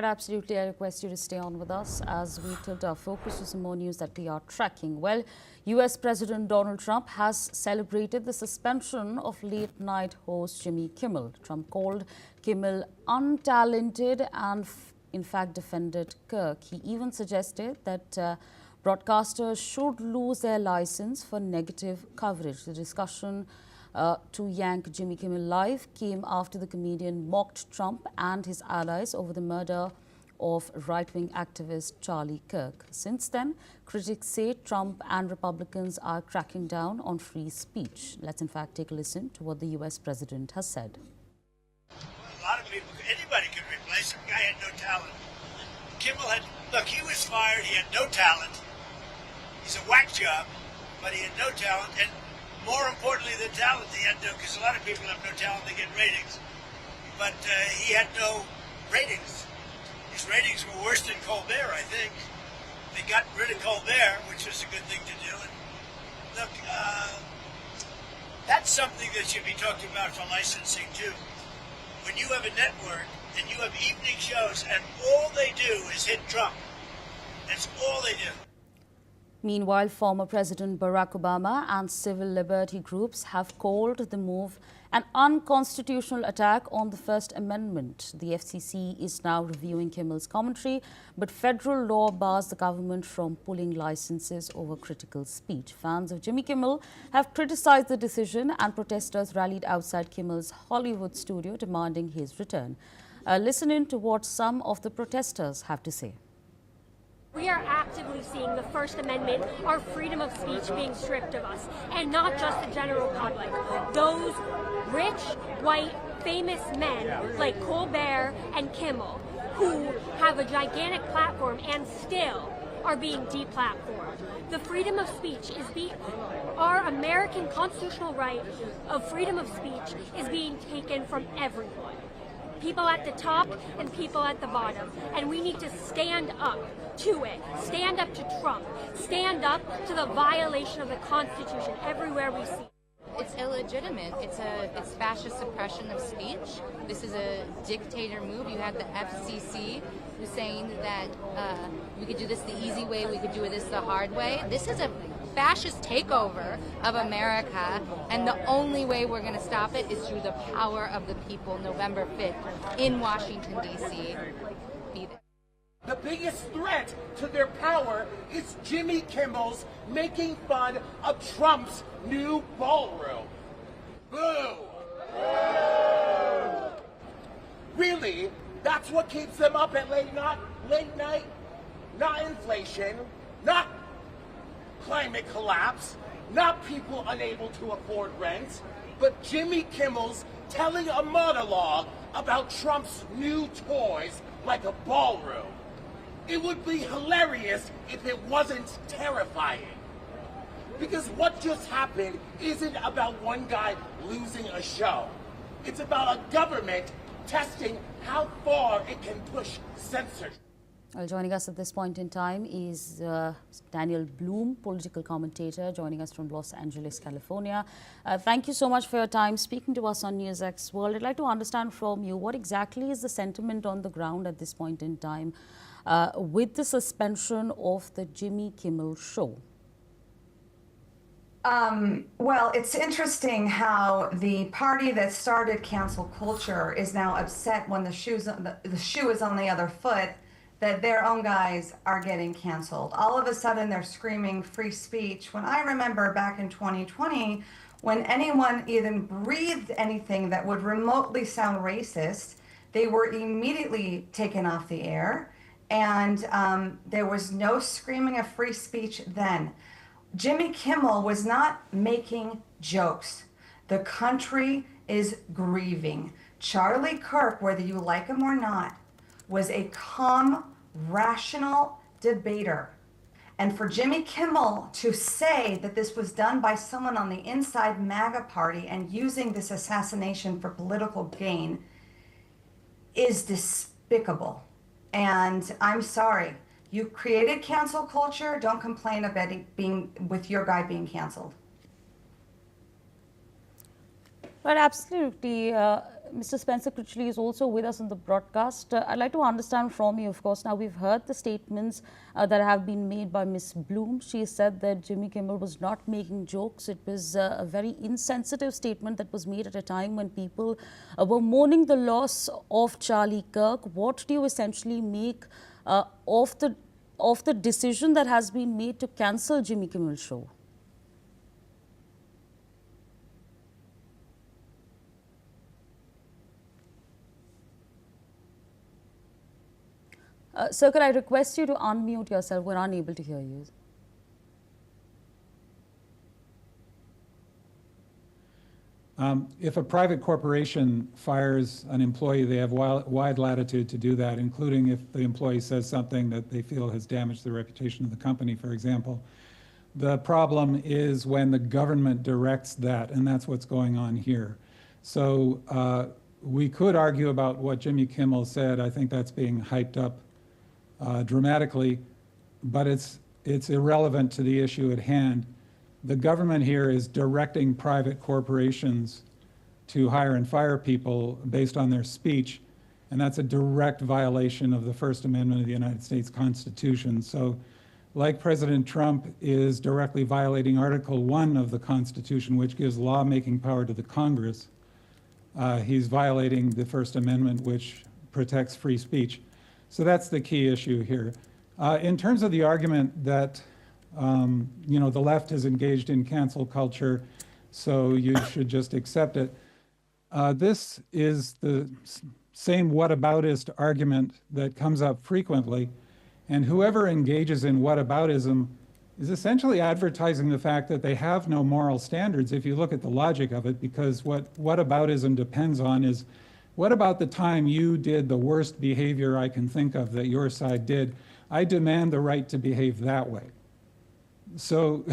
Absolutely. I request you to stay on with us as we tilt our focus to some more news that we are tracking. Well, US President Donald Trump has celebrated the suspension of late-night host Jimmy Kimmel. Trump called Kimmel untalented and, in fact, defended Kirk. He even suggested that broadcasters should lose their license for negative coverage. The discussion to yank Jimmy Kimmel live came after the comedian mocked Trump and his allies over the murder of right-wing activist Charlie Kirk. Since then, critics say Trump and Republicans are cracking down on free speech. Let's in fact take a listen to what the US president has said. A lot of people, anybody could replace him. The guy had no talent. Kimmel had, look, he was fired, he had no talent. He's a whack job, but he had no talent. And more importantly than talent, he had no, because a lot of people have no talent, they get ratings. But he had no ratings. His ratings were worse than Colbert, I think. They got rid of Colbert, which was a good thing to do. And look, that's something that should be talked about for licensing too. When you have a network and you have evening shows and all they do is hit Trump, that's all they do. Meanwhile, former President Barack Obama and civil liberty groups have called the move an unconstitutional attack on the First Amendment. The FCC is now reviewing Kimmel's commentary, but federal law bars the government from pulling licenses over critical speech. Fans of Jimmy Kimmel have criticized the decision, and protesters rallied outside Kimmel's Hollywood studio demanding his return. Listen in to what some of the protesters have to say. We are actively seeing the First Amendment, our freedom of speech, being stripped of us, and not just the general public. Those rich, white, famous men like Colbert and Kimmel, who have a gigantic platform and still are being deplatformed. The freedom of speech is our American constitutional right of freedom of speech is being taken from everyone. People at the top and people at the bottom. And we need to stand up to it. Stand up to Trump. Stand up to the violation of the Constitution everywhere we see. It's illegitimate. It's fascist suppression of speech. This is a dictator move. You had the FCC who's saying that we could do this the easy way, we could do this the hard way. This is a fascist takeover of America, and the only way we're going to stop it is through the power of the people. November 5th in Washington, D.C. Be there. The biggest threat to their power is Jimmy Kimmel's making fun of Trump's new ballroom. Boo! Really? That's what keeps them up at late night? Not inflation, not climate collapse, not people unable to afford rent, but Jimmy Kimmel's telling a monologue about Trump's new toys like a ballroom. It would be hilarious if it wasn't terrifying. Because what just happened isn't about one guy losing a show. It's about a government testing how far it can push censorship. Well, joining us at this point in time is Daniel Bloom, political commentator, joining us from Los Angeles, California. Thank you so much for your time speaking to us on NewsX World. I'd like to understand from you, what exactly is the sentiment on the ground at this point in time with the suspension of the Jimmy Kimmel show? Well, it's interesting how the party that started cancel culture is now upset when the shoe is on the other foot, that their own guys are getting canceled. All of a sudden, they're screaming free speech. When I remember back in 2020, when anyone even breathed anything that would remotely sound racist, they were immediately taken off the air. And there was no screaming of free speech then. Jimmy Kimmel was not making jokes. The country is grieving. Charlie Kirk, whether you like him or not, was a calm, rational debater. And for Jimmy Kimmel to say that this was done by someone on the inside MAGA party and using this assassination for political gain is despicable. And I'm sorry, you created cancel culture. Don't complain about it being with your guy being canceled. Well, absolutely. Mr. Spencer Critchley is also with us on the broadcast. I'd like to understand from you, of course, now we've heard the statements that have been made by Ms. Bloom. She said that Jimmy Kimmel was not making jokes. It was a very insensitive statement that was made at a time when people were mourning the loss of Charlie Kirk. What do you essentially make of the decision that has been made to cancel Jimmy Kimmel's show? Sir, could I request you to unmute yourself? We're unable to hear you. If a private corporation fires an employee, they have wide latitude to do that, including if the employee says something that they feel has damaged the reputation of the company, for example. The problem is when the government directs that, and that's what's going on here. So we could argue about what Jimmy Kimmel said. I think that's being hyped up dramatically, but it's irrelevant to the issue at hand. The government here is directing private corporations to hire and fire people based on their speech, and that's a direct violation of the First Amendment of the United States Constitution. So, like President Trump is directly violating Article 1 of the Constitution, which gives lawmaking power to the Congress, he's violating the First Amendment, which protects free speech. So that's the key issue here. In terms of the argument that the left is engaged in cancel culture, so you should just accept it. This is the same whataboutism argument that comes up frequently, and whoever engages in whataboutism is essentially advertising the fact that they have no moral standards if you look at the logic of it, because what whataboutism depends on is, what about the time you did the worst behavior I can think of that your side did? I demand the right to behave that way. So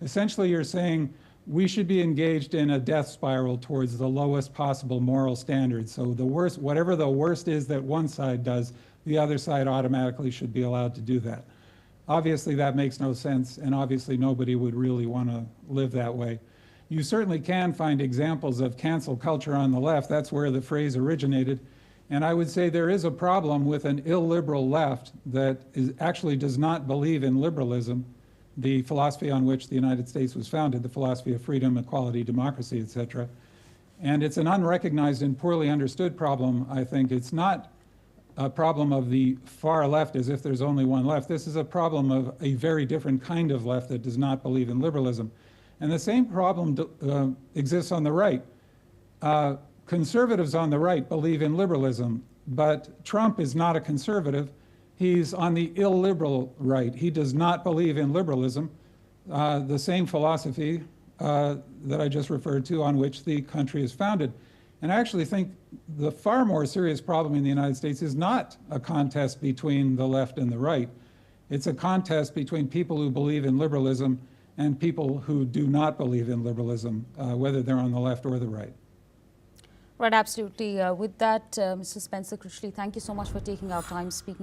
essentially you're saying we should be engaged in a death spiral towards the lowest possible moral standards. So the worst, whatever the worst is that one side does, the other side automatically should be allowed to do that. Obviously that makes no sense, and obviously nobody would really want to live that way. You certainly can find examples of cancel culture on the left. That's where the phrase originated. And I would say there is a problem with an illiberal left that actually does not believe in liberalism, the philosophy on which the United States was founded, the philosophy of freedom, equality, democracy, etc. And it's an unrecognized and poorly understood problem, I think. It's not a problem of the far left as if there's only one left. This is a problem of a very different kind of left that does not believe in liberalism. And the same problem exists on the right. Conservatives on the right believe in liberalism, but Trump is not a conservative. He's on the illiberal right. He does not believe in liberalism, the same philosophy that I just referred to on which the country is founded. And I actually think the far more serious problem in the United States is not a contest between the left and the right. It's a contest between people who believe in liberalism and people who do not believe in liberalism, whether they're on the left or the right. Right, absolutely. With that, Mr. Spencer Critchley, thank you so much for taking our time speaking